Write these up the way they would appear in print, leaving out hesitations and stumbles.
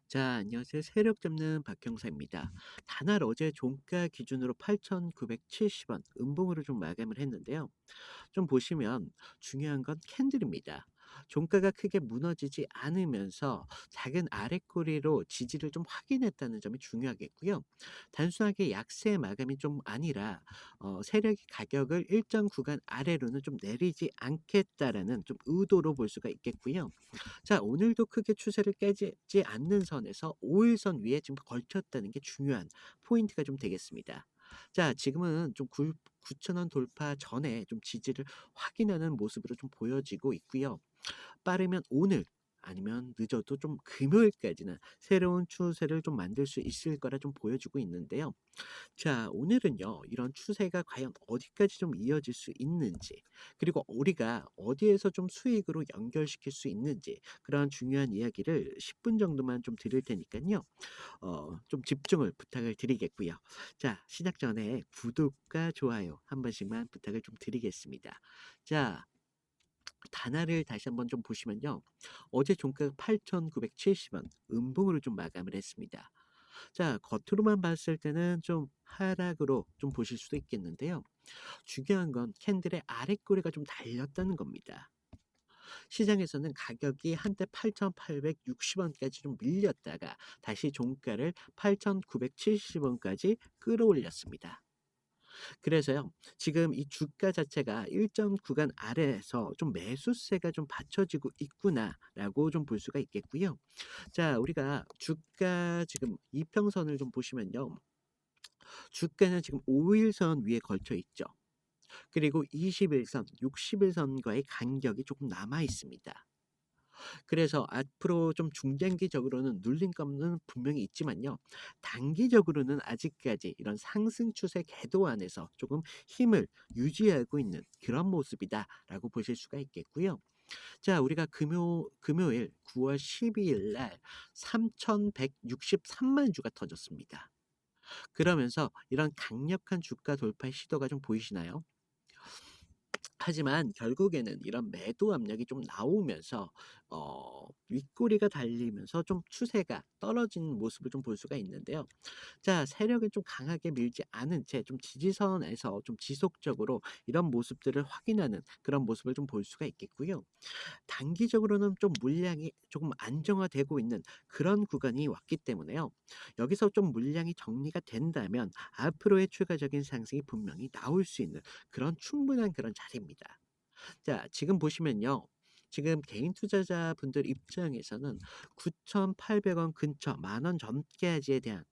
자, 안녕하세요. 세력 잡는 박형사입니다. 다날 어제 종가 기준으로 8,970원 음봉으로 좀 마감을 했는데요. 좀 보시면 중요한 건 캔들입니다. 종가가 크게 무너지지 않으면서 작은 아랫꼬리로 지지를 좀 확인했다는 점이 중요하겠고요. 단순하게 약세 마감이 좀 아니라 세력이 가격을 일정 구간 아래로는 좀 내리지 않겠다라는 좀 의도로 볼 수가 있겠고요. 자, 오늘도 크게 추세를 깨지 않는 선에서 5일선 위에 지금 걸쳤다는 게 중요한 포인트가 좀 되겠습니다. 자, 지금은 좀 9,000원 돌파 전에 좀 지지를 확인하는 모습으로 좀 보여지고 있고요. 빠르면 오늘 아니면 늦어도 좀 금요일까지는 새로운 추세를 좀 만들 수 있을 거라 좀 보여지고 있는데요. 자, 오늘은요, 이런 추세가 과연 어디까지 좀 이어질 수 있는지, 그리고 우리가 어디에서 좀 수익으로 연결시킬 수 있는지, 그런 중요한 이야기를 10분 정도만 좀 드릴 테니까요. 좀 집중을 부탁을 드리겠고요. 자, 시작 전에 구독과 좋아요 한 번씩만 부탁을 좀 드리겠습니다. 자, 단화를 다시 한번 좀 보시면요. 어제 종가가 8,970원 음봉으로 좀 마감을 했습니다. 자, 겉으로만 봤을 때는 좀 하락으로 좀 보실 수도 있겠는데요. 중요한 건 캔들의 아랫꼬리가 좀 달렸다는 겁니다. 시장에서는 가격이 한때 8,860원까지 좀 밀렸다가 다시 종가를 8,970원까지 끌어올렸습니다. 그래서요, 지금 이 주가 자체가 일정 구간 아래에서 좀 매수세가 좀 받쳐지고 있구나라고 좀 볼 수가 있겠고요. 자, 우리가 주가 지금 이평선을 좀 보시면요. 주가는 지금 5일선 위에 걸쳐 있죠. 그리고 20일선, 60일선과의 간격이 조금 남아 있습니다. 그래서 앞으로 좀 중장기적으로는 눌림감은 분명히 있지만요. 단기적으로는 아직까지 이런 상승 추세 궤도 안에서 조금 힘을 유지하고 있는 그런 모습이다라고 보실 수가 있겠고요. 자, 우리가 금요일 9월 12일 날 3,163만 주가 터졌습니다. 그러면서 이런 강력한 주가 돌파의 시도가 좀 보이시나요? 하지만 결국에는 이런 매도 압력이 좀 나오면서 윗꼬리가 달리면서 좀 추세가 떨어지는 모습을 좀 볼 수가 있는데요. 자, 세력을 좀 강하게 밀지 않은 채 좀 지지선에서 좀 지속적으로 이런 모습들을 확인하는 그런 모습을 좀 볼 수가 있겠고요. 단기적으로는 좀 물량이 조금 안정화되고 있는 그런 구간이 왔기 때문에요. 여기서 좀 물량이 정리가 된다면 앞으로의 추가적인 상승이 분명히 나올 수 있는 그런 충분한 그런 자리입니다. 자, 지금 보시면요. 지금 개인 투자자분들 입장에서는 9,800원 근처 만원 전까지에 대한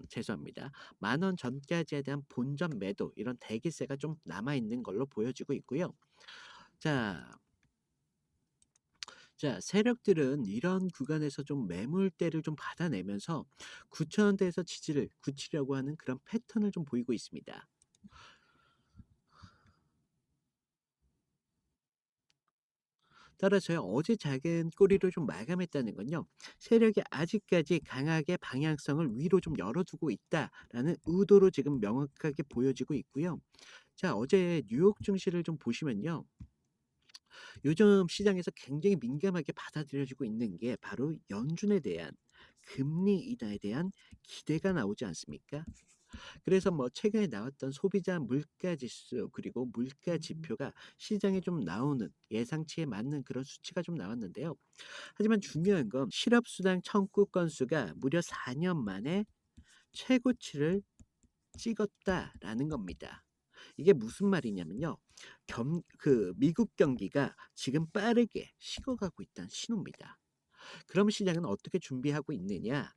죄송합니다. 만원 전까지에 대한 본전 매도 이런 대기세가 좀 남아 있는 걸로 보여지고 있고요. 자, 세력들은 이런 구간에서 좀 매물대를 좀 받아내면서 9,000원대에서 지지를 굳히려고 하는 그런 패턴을 좀 보이고 있습니다. 따라서요, 어제 작은 꼬리로 좀 마감했다는 건요, 세력이 아직까지 강하게 방향성을 위로 좀 열어두고 있다라는 의도로 지금 명확하게 보여지고 있고요. 자, 어제 뉴욕 증시를 좀 보시면요. 요즘 시장에서 굉장히 민감하게 받아들여지고 있는 게 바로 연준에 대한 금리 인하에 대한 기대가 나오지 않습니까? 그래서 뭐 최근에 나왔던 소비자 물가 지수 그리고 물가 지표가 시장에 좀 나오는 예상치에 맞는 그런 수치가 좀 나왔는데요. 하지만 중요한 건 실업수당 청구 건수가 무려 4년 만에 최고치를 찍었다라는 겁니다. 이게 무슨 말이냐면요. 미국 경기가 지금 빠르게 식어가고 있다는 신호입니다. 그럼 시장은 어떻게 준비하고 있느냐?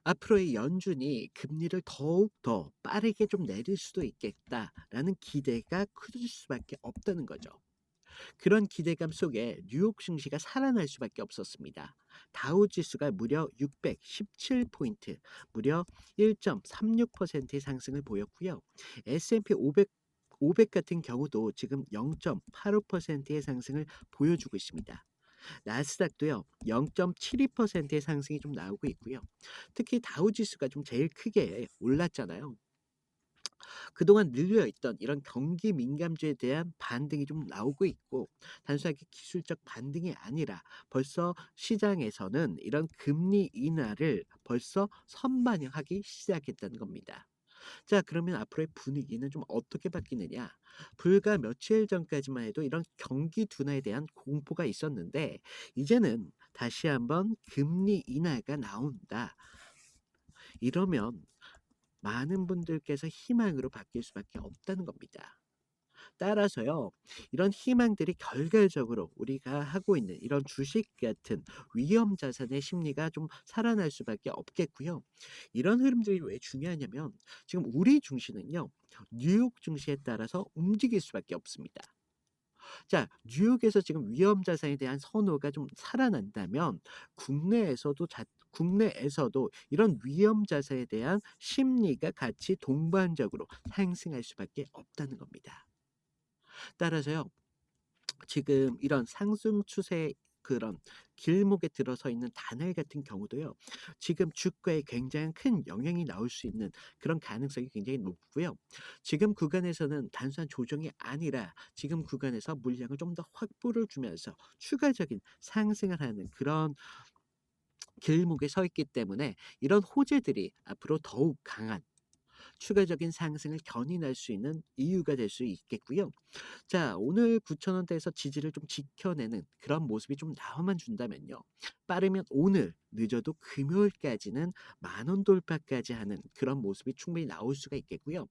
앞으로의 연준이 금리를 더욱 더 빠르게 좀 내릴 수도 있겠다라는 기대가 커질 수밖에 없다는 거죠. 그런 기대감 속에 뉴욕 증시가 살아날 수밖에 없었습니다. 다우 지수가 무려 617포인트, 무려 1.36%의 상승을 보였고요. S&P 500 같은 경우도 지금 0.85%의 상승을 보여주고 있습니다. 나스닥도요, 0.72%의 상승이 좀 나오고 있고요. 특히 다우 지수가 좀 제일 크게 올랐잖아요. 그동안 눌려 있던 이런 경기 민감주에 대한 반등이 좀 나오고 있고, 단순하게 기술적 반등이 아니라 벌써 시장에서는 이런 금리 인하를 벌써 선반영하기 시작했다는 겁니다. 자, 그러면 앞으로의 분위기는 좀 어떻게 바뀌느냐? 불과 며칠 전까지만 해도 이런 경기 둔화에 대한 공포가 있었는데, 이제는 다시 한번 금리 인하가 나온다. 이러면 많은 분들께서 희망으로 바뀔 수밖에 없다는 겁니다. 따라서요, 이런 희망들이 결과적으로 우리가 하고 있는 이런 주식 같은 위험 자산의 심리가 좀 살아날 수밖에 없겠고요. 이런 흐름들이 왜 중요하냐면, 지금 우리 증시는요, 뉴욕 증시에 따라서 움직일 수밖에 없습니다. 자, 뉴욕에서 지금 위험 자산에 대한 선호가 좀 살아난다면 국내에서도 이런 위험 자산에 대한 심리가 같이 동반적으로 상승할 수밖에 없다는 겁니다. 따라서요, 지금 이런 상승 추세, 그런 길목에 들어서 있는 단을 같은 경우도요, 지금 주가에 굉장히 큰 영향이 나올 수 있는 그런 가능성이 굉장히 높고요. 지금 구간에서는 단순한 조정이 아니라 지금 구간에서 물량을 좀 더 확보를 주면서 추가적인 상승을 하는 그런 길목에 서 있기 때문에, 이런 호재들이 앞으로 더욱 강한 추가적인 상승을 견인할 수 있는 이유가 될 수 있겠고요. 자, 오늘 9,000원대에서 지지를 좀 지켜내는 그런 모습이 좀 나와만 준다면요, 빠르면 오늘, 늦어도 금요일까지는 10,000원 돌파까지 하는 그런 모습이 충분히 나올 수가 있겠고요.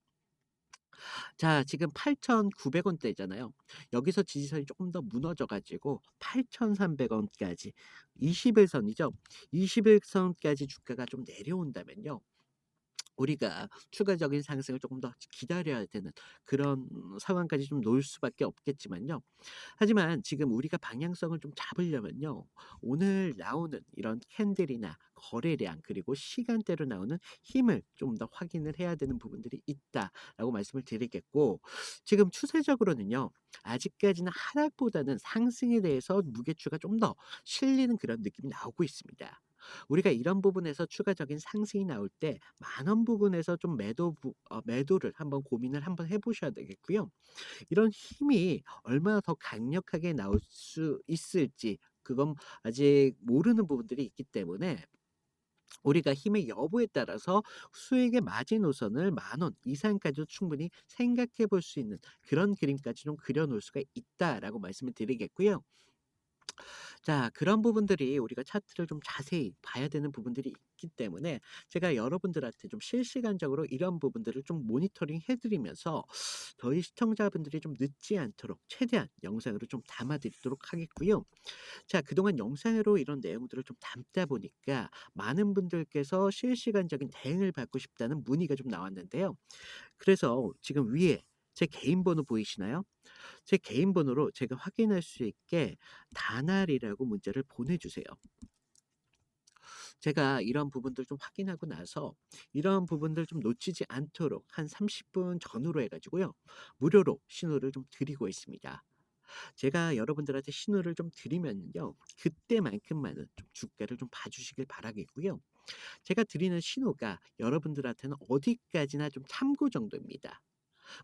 자, 지금 8,900원대잖아요. 여기서 지지선이 조금 더 무너져 가지고 8,300원까지, 21선이죠. 21선까지 주가가 좀 내려온다면요, 우리가 추가적인 상승을 조금 더 기다려야 되는 그런 상황까지 좀 놓을 수밖에 없겠지만요. 하지만 지금 우리가 방향성을 좀 잡으려면요, 오늘 나오는 이런 캔들이나 거래량, 그리고 시간대로 나오는 힘을 좀 더 확인을 해야 되는 부분들이 있다라고 말씀을 드리겠고, 지금 추세적으로는요, 아직까지는 하락보다는 상승에 대해서 무게추가 좀 더 실리는 그런 느낌이 나오고 있습니다. 우리가 이런 부분에서 추가적인 상승이 나올 때 많은 부분에서 좀 매도를 한번 고민을 한번 해 보셔야 되겠고요. 이런 힘이 얼마나 더 강력하게 나올 수 있을지, 그건 아직 모르는 부분들이 있기 때문에, 우리가 힘의 여부에 따라서 수익의 마지노선을 10,000원 이상까지도 충분히 생각해 볼 수 있는 그런 그림까지 좀 그려 놓을 수가 있다라고 말씀을 드리겠고요. 자, 그런 부분들이 우리가 차트를 좀 자세히 봐야 되는 부분들이 있기 때문에, 제가 여러분들한테 좀 실시간적으로 이런 부분들을 좀 모니터링 해 드리면서 저희 시청자분들이 좀 늦지 않도록 최대한 영상으로 좀 담아 드리도록 하겠고요. 자, 그동안 영상으로 이런 내용들을 좀 담다 보니까 많은 분들께서 실시간적인 대응을 받고 싶다는 문의가 좀 나왔는데요. 그래서 지금 위에 제 개인 번호 보이시나요? 제 개인 번호로 제가 확인할 수 있게 다날이라고 문자를 보내주세요. 제가 이런 부분들 좀 확인하고 나서 이런 부분들 좀 놓치지 않도록 한 30분 전후로 해가지고요, 무료로 신호를 좀 드리고 있습니다. 제가 여러분들한테 신호를 좀 드리면요, 그때만큼만은 좀 주가를 좀 봐주시길 바라겠고요. 제가 드리는 신호가 여러분들한테는 어디까지나 좀 참고 정도입니다.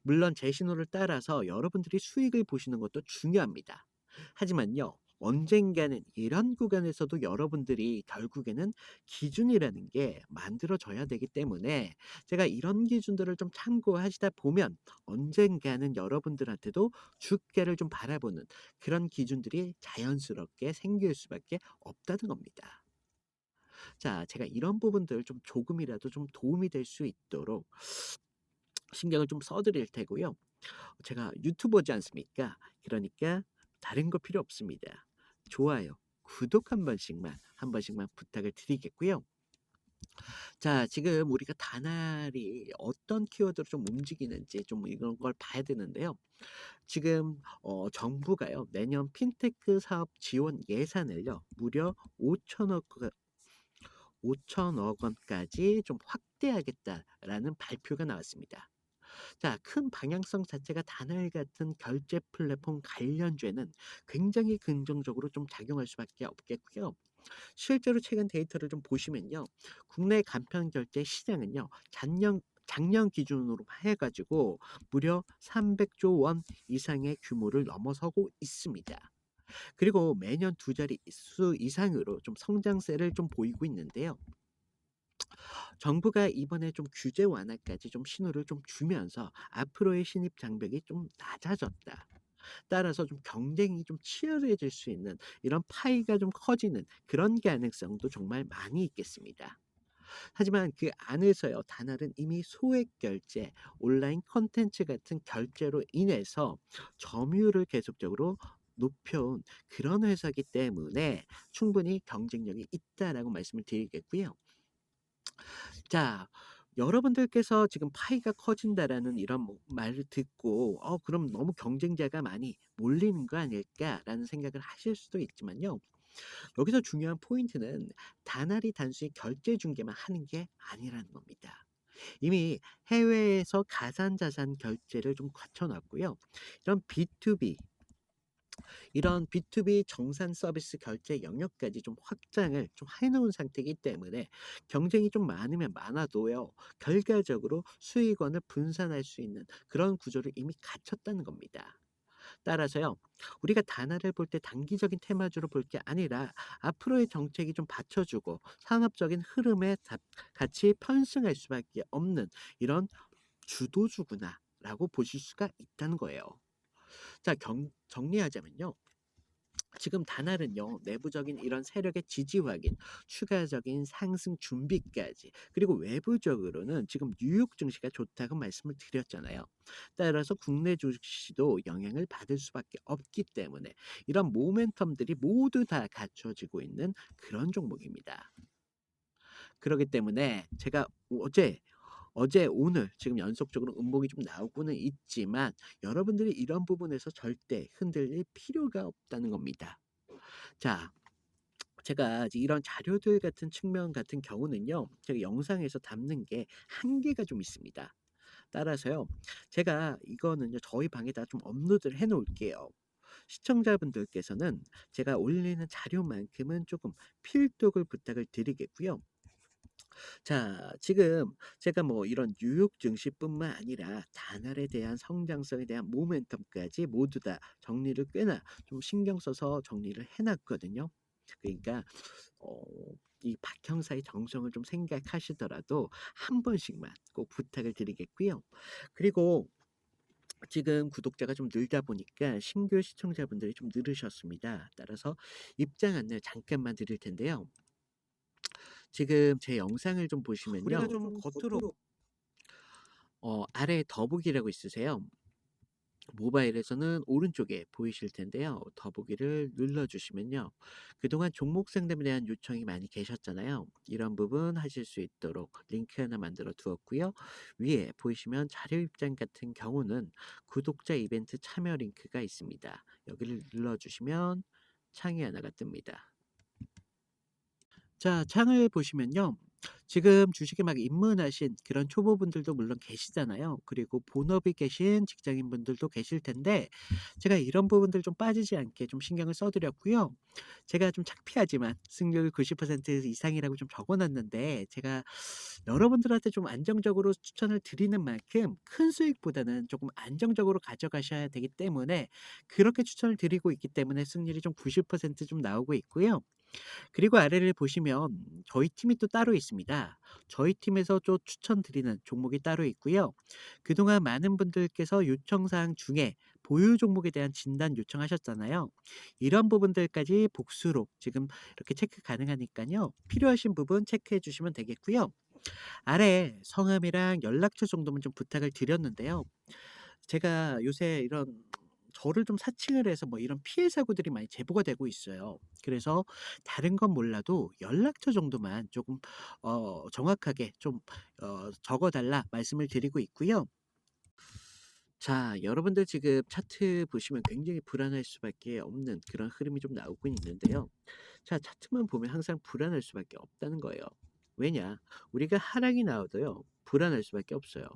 물론 제 신호를 따라서 여러분들이 수익을 보시는 것도 중요합니다. 하지만요, 언젠가는 이런 구간에서도 여러분들이 결국에는 기준이라는 게 만들어져야 되기 때문에, 제가 이런 기준들을 좀 참고하시다 보면 언젠가는 여러분들한테도 주가를 좀 바라보는 그런 기준들이 자연스럽게 생길 수밖에 없다는 겁니다. 자, 제가 이런 부분들 좀 조금이라도 좀 도움이 될 수 있도록 신경을 좀 써 드릴 테고요. 제가 유튜버지 않습니까? 그러니까 다른 거 필요 없습니다. 좋아요, 구독 한 번씩만 부탁을 드리겠고요. 자, 지금 우리가 다날이 어떤 키워드로 좀 움직이는지 좀 이런 걸 봐야 되는데요. 지금 정부가요, 내년 핀테크 사업 지원 예산을요, 무려 5천억 원까지 좀 확대하겠다라는 발표가 나왔습니다. 자, 큰 방향성 자체가 다날 같은 결제 플랫폼 관련주에는 굉장히 긍정적으로 좀 작용할 수밖에 없겠고요. 실제로 최근 데이터를 좀 보시면요, 국내 간편 결제 시장은요, 작년 기준으로 해 가지고 무려 300조 원 이상의 규모를 넘어서고 있습니다. 그리고 매년 두 자릿수 이상으로 좀 성장세를 좀 보이고 있는데요. 정부가 이번에 좀 규제 완화까지 좀 신호를 좀 주면서 앞으로의 신입 장벽이 좀 낮아졌다. 따라서 좀 경쟁이 좀 치열해질 수 있는 이런 파이가 좀 커지는 그런 가능성도 정말 많이 있겠습니다. 하지만 그 안에서요, 다날은 이미 소액 결제, 온라인 콘텐츠 같은 결제로 인해서 점유율을 계속적으로 높여온 그런 회사이기 때문에 충분히 경쟁력이 있다라고 말씀을 드리겠고요. 자, 여러분들께서 지금 파이가 커진다라는 이런 말을 듣고 그럼 너무 경쟁자가 많이 몰리는 거 아닐까라는 생각을 하실 수도 있지만요. 여기서 중요한 포인트는 다날이 단순히 결제 중개만 하는 게 아니라는 겁니다. 이미 해외에서 가상자산 결제를 좀 갖춰놨고요. 이런 B2B 이런 B2B 정산 서비스 결제 영역까지 좀 확장을 좀 해 놓은 상태이기 때문에 경쟁이 좀 많으면 많아도요. 결과적으로 수익원을 분산할 수 있는 그런 구조를 이미 갖췄다는 겁니다. 따라서요. 우리가 단어를 볼 때 단기적인 테마주로 볼 게 아니라 앞으로의 정책이 좀 받쳐주고 산업적인 흐름에 같이 편승할 수밖에 없는 이런 주도주구나라고 보실 수가 있다는 거예요. 자, 정리하자면요. 지금 다날은요, 내부적인 이런 세력의 지지 확인, 추가적인 상승 준비까지, 그리고 외부적으로는 지금 뉴욕 증시가 좋다고 말씀을 드렸잖아요. 따라서 국내 주식시도 영향을 받을 수밖에 없기 때문에 이런 모멘텀들이 모두 다 갖춰지고 있는 그런 종목입니다. 그렇기 때문에 제가 어제, 오늘 지금 연속적으로 음봉이 좀 나오고는 있지만 여러분들이 이런 부분에서 절대 흔들릴 필요가 없다는 겁니다. 자, 제가 이제 이런 자료들 같은 측면 같은 경우는요. 제가 영상에서 담는 게 한계가 좀 있습니다. 따라서요. 제가 이거는요. 저희 방에다 좀 업로드를 해 놓을게요. 시청자분들께서는 제가 올리는 자료만큼은 조금 필독을 부탁을 드리겠고요. 자, 지금 제가 뭐 이런 뉴욕 증시뿐만 아니라 다날에 대한 성장성에 대한 모멘텀까지 모두 다 정리를 꽤나 좀 신경 써서 정리를 해 놨거든요. 그러니까 어 이 박 형사의 정성을 좀 생각하시더라도 한 번씩만 꼭 부탁을 드리겠고요. 그리고 지금 구독자가 좀 늘다 보니까 신규 시청자분들이 좀 늘으셨습니다. 따라서 입장 안내 잠깐만 드릴 텐데요. 지금 제 영상을 좀 우리가 보시면요. 좀 겉으로 겉으로 아래에 더보기라고 있으세요. 모바일에서는 오른쪽에 보이실 텐데요. 더보기를 눌러주시면요. 그동안 종목 상담에 대한 요청이 많이 계셨잖아요. 이런 부분 하실 수 있도록 링크 하나 만들어 두었고요. 위에 보이시면 자료 입장 같은 경우는 구독자 이벤트 참여 링크가 있습니다. 여기를 눌러주시면 창이 하나가 뜹니다. 자, 창을 보시면요. 지금 주식에 막 입문하신 그런 초보분들도 물론 계시잖아요. 그리고 본업이 계신 직장인분들도 계실 텐데 제가 이런 부분들 좀 빠지지 않게 좀 신경을 써 드렸고요. 제가 좀 창피하지만 승률 90% 이상이라고 좀 적어 놨는데 제가 여러분들한테 좀 안정적으로 추천을 드리는 만큼 큰 수익보다는 조금 안정적으로 가져가셔야 되기 때문에 그렇게 추천을 드리고 있기 때문에 승률이 좀 90%좀 나오고 있고요. 그리고 아래를 보시면 저희 팀이 또 따로 있습니다. 저희 팀에서 또 추천드리는 종목이 따로 있고요. 그동안 많은 분들께서 요청사항 중에 보유 종목에 대한 진단 요청하셨잖아요. 이런 부분들까지 복수로 지금 이렇게 체크 가능하니까요. 필요하신 부분 체크해 주시면 되겠고요. 아래 성함이랑 연락처 정도만 좀 부탁을 드렸는데요. 제가 요새 이런 저를 좀 사칭을 해서 뭐 이런 피해 사고들이 많이 제보가 되고 있어요. 그래서 다른 건 몰라도 연락처 정도만 조금 정확하게 좀 적어 달라 말씀을 드리고 있고요. 자, 여러분들 지금 차트 보시면 굉장히 불안할 수밖에 없는 그런 흐름이 좀 나오고 있는데요. 자, 차트만 보면 항상 불안할 수밖에 없다는 거예요. 왜냐? 우리가 하락이 나와도요. 불안할 수밖에 없어요.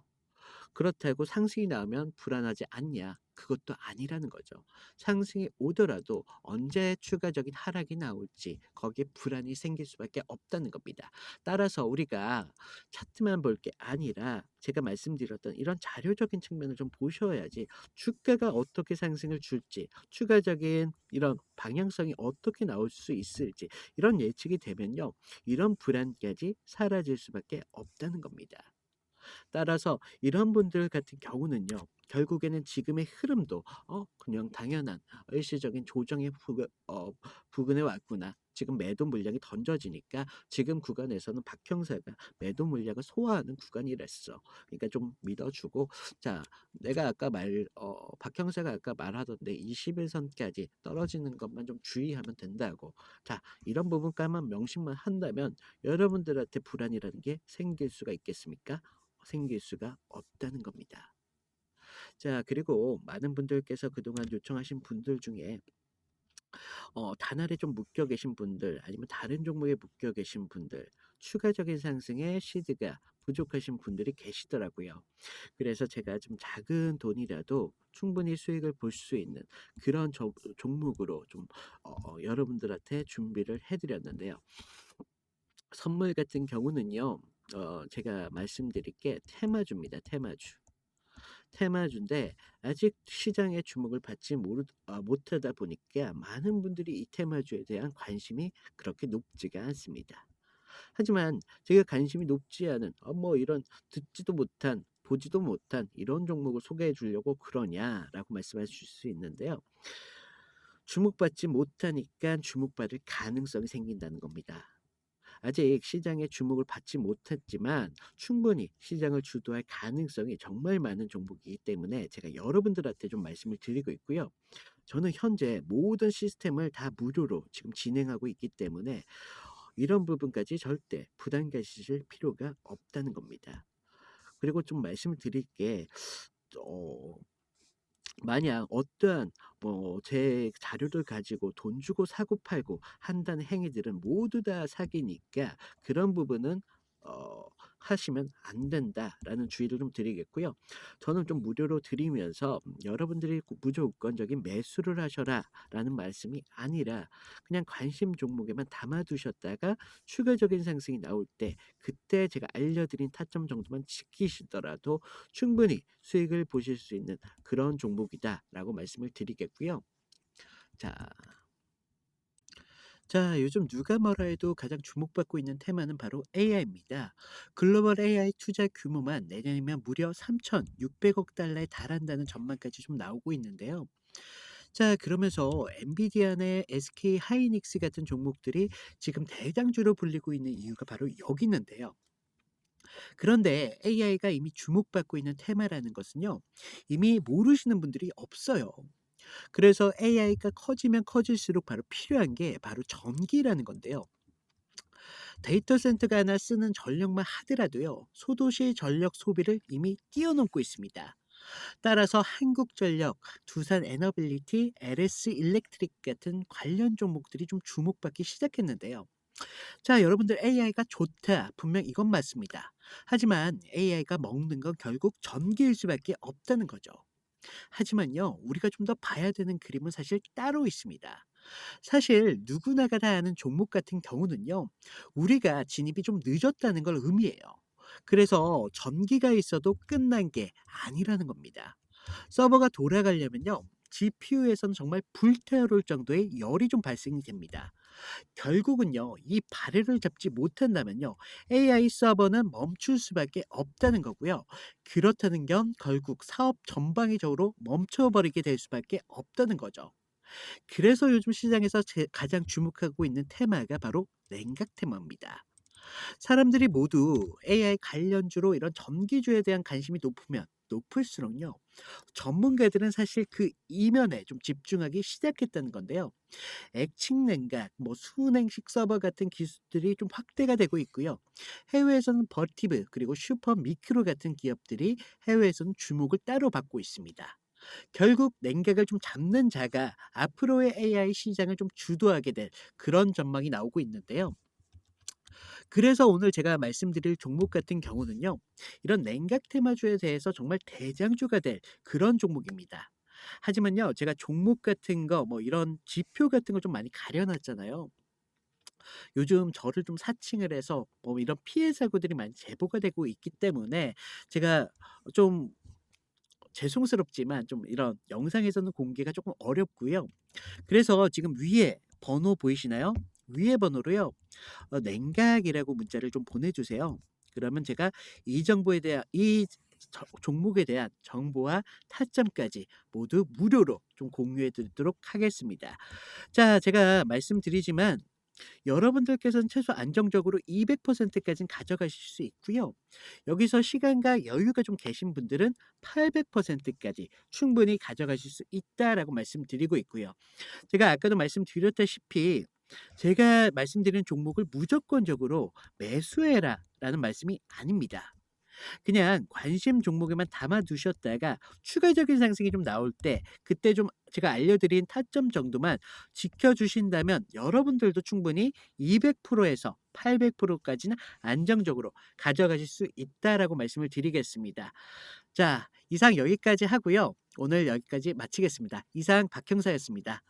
그렇다고 상승이 나오면 불안하지 않냐? 그것도 아니라는 거죠. 상승이 오더라도 언제 추가적인 하락이 나올지 거기에 불안이 생길 수밖에 없다는 겁니다. 따라서 우리가 차트만 볼 게 아니라 제가 말씀드렸던 이런 자료적인 측면을 좀 보셔야지 주가가 어떻게 상승을 줄지 추가적인 이런 방향성이 어떻게 나올 수 있을지 이런 예측이 되면요. 이런 불안까지 사라질 수밖에 없다는 겁니다. 따라서 이런 분들 같은 경우는요. 결국에는 지금의 흐름도 그냥 당연한 일시적인 조정의 부근에 왔구나. 지금 매도 물량이 던져지니까 지금 구간에서는 박형사가 매도 물량을 소화하는 구간이랬어. 그러니까 좀 믿어주고 자 내가 아까 박형사가 아까 말하던데 21선까지 떨어지는 것만 좀 주의하면 된다고. 자 이런 부분까만 명심만 한다면 여러분들한테 불안이라는 게 생길 수가 있겠습니까? 생길 수가 없다는 겁니다. 자, 그리고 많은 분들께서 그동안 요청하신 분들 중에 단알에 좀 묶여 계신 분들 아니면 다른 종목에 묶여 계신 분들 추가적인 상승에 시드가 부족하신 분들이 계시더라고요. 그래서 제가 좀 작은 돈이라도 충분히 수익을 볼 수 있는 그런 종목으로 좀 여러분들한테 준비를 해드렸는데요. 선물 같은 경우는요. 제가 말씀드릴 게 테마주입니다. 테마주. 테마주인데 아직 시장의 주목을 받지 못하다 보니까 많은 분들이 이 테마주에 대한 관심이 그렇게 높지가 않습니다. 하지만 제가 관심이 높지 않은 뭐 이런 듣지도 못한 보지도 못한 이런 종목을 소개해 주려고 그러냐라고 말씀하실 수 있는데요. 주목받지 못하니까 주목받을 가능성이 생긴다는 겁니다. 아직 시장의 주목을 받지 못했지만 충분히 시장을 주도할 가능성이 정말 많은 종목이기 때문에 제가 여러분들한테 좀 말씀을 드리고 있고요. 저는 현재 모든 시스템을 다 무료로 지금 진행하고 있기 때문에 이런 부분까지 절대 부담 가지실 필요가 없다는 겁니다. 그리고 좀 말씀을 드릴 게 어, 만약 어떠한 제 자료를 가지고 돈 주고 사고 팔고 한다는 행위들은 모두 다 사기니까 그런 부분은 어 하시면 안 된다라는 주의를 좀 드리겠고요. 저는 좀 무료로 드리면서 여러분들이 꼭 무조건적인 매수를 하셔라라는 말씀이 아니라 그냥 관심 종목에만 담아 두셨다가 추가적인 상승이 나올 때 그때 제가 알려드린 타점 정도만 지키시더라도 충분히 수익을 보실 수 있는 그런 종목이다라고 말씀을 드리겠고요. 자, 요즘 누가 뭐라 해도 가장 주목받고 있는 테마는 바로 AI입니다. 글로벌 AI 투자 규모만 내년이면 무려 3,600억 달러에 달한다는 전망까지 좀 나오고 있는데요. 자, 그러면서 엔비디아나 SK 하이닉스 같은 종목들이 지금 대장주로 불리고 있는 이유가 바로 여기 있는데요. 그런데 AI가 이미 주목받고 있는 테마라는 것은요. 이미 모르시는 분들이 없어요. 그래서 AI가 커지면 커질수록 바로 필요한 게 바로 전기라는 건데요. 데이터 센터가 하나 쓰는 전력만 하더라도요. 소도시 전력 소비를 이미 뛰어넘고 있습니다. 따라서 한국전력, 두산에너빌리티, LS 일렉트릭 같은 관련 종목들이 좀 주목받기 시작했는데요. 자, 여러분들 AI가 좋다. 분명 이건 맞습니다. 하지만 AI가 먹는 건 결국 전기일 수밖에 없다는 거죠. 하지만요, 우리가 좀 더 봐야 되는 그림은 사실 따로 있습니다. 사실 누구나가 다 아는 종목 같은 경우는요, 우리가 진입이 좀 늦었다는 걸 의미해요. 그래서 전기가 있어도 끝난 게 아니라는 겁니다. 서버가 돌아가려면요, GPU에서는 정말 불태워올 정도의 열이 좀 발생이 됩니다. 결국은요, 이 발해를 잡지 못한다면요, AI 서버는 멈출 수밖에 없다는 거고요. 그렇다는 건 결국 사업 전방위적으로 멈춰버리게 될 수밖에 없다는 거죠. 그래서 요즘 시장에서 가장 주목하고 있는 테마가 바로 냉각 테마입니다. 사람들이 모두 AI 관련주로 이런 전기주에 대한 관심이 높으면 높을수록요. 전문가들은 사실 그 이면에 좀 집중하기 시작했다는 건데요. 액침 냉각, 수냉식 서버 같은 기술들이 좀 확대가 되고 있고요. 해외에서는 버티브 그리고 슈퍼 미크로 같은 기업들이 해외에서는 주목을 따로 받고 있습니다. 결국 냉각을 좀 잡는 자가 앞으로의 AI 시장을 좀 주도하게 될 그런 전망이 나오고 있는데요. 그래서 오늘 제가 말씀드릴 종목 같은 경우는요. 이런 냉각 테마주에 대해서 정말 대장주가 될 그런 종목입니다. 하지만요. 제가 종목 같은 거 뭐 이런 지표 같은 걸 좀 많이 가려 놨잖아요. 요즘 저를 좀 사칭을 해서 뭐 이런 피해 사고들이 많이 제보가 되고 있기 때문에 제가 좀 죄송스럽지만 좀 이런 영상에서는 공개가 조금 어렵고요. 그래서 지금 위에 번호 보이시나요? 위에 번호로요. 냉각이라고 문자를 좀 보내주세요. 그러면 제가 이 정보에 대한 이 종목에 대한 정보와 타점까지 모두 무료로 좀 공유해 드리도록 하겠습니다. 자, 제가 말씀드리지만 여러분들께서는 최소 안정적으로 200%까지는 가져가실 수 있고요. 여기서 시간과 여유가 좀 계신 분들은 800%까지 충분히 가져가실 수 있다라고 말씀드리고 있고요. 제가 아까도 말씀드렸다시피 제가 말씀드린 종목을 무조건적으로 매수해라라는 말씀이 아닙니다. 그냥 관심 종목에만 담아 두셨다가 추가적인 상승이 좀 나올 때 그때 좀 제가 알려드린 타점 정도만 지켜주신다면 여러분들도 충분히 200%에서 800%까지는 안정적으로 가져가실 수 있다라고 말씀을 드리겠습니다. 자, 이상 여기까지 하고요. 오늘 여기까지 마치겠습니다. 이상 박 형사였습니다.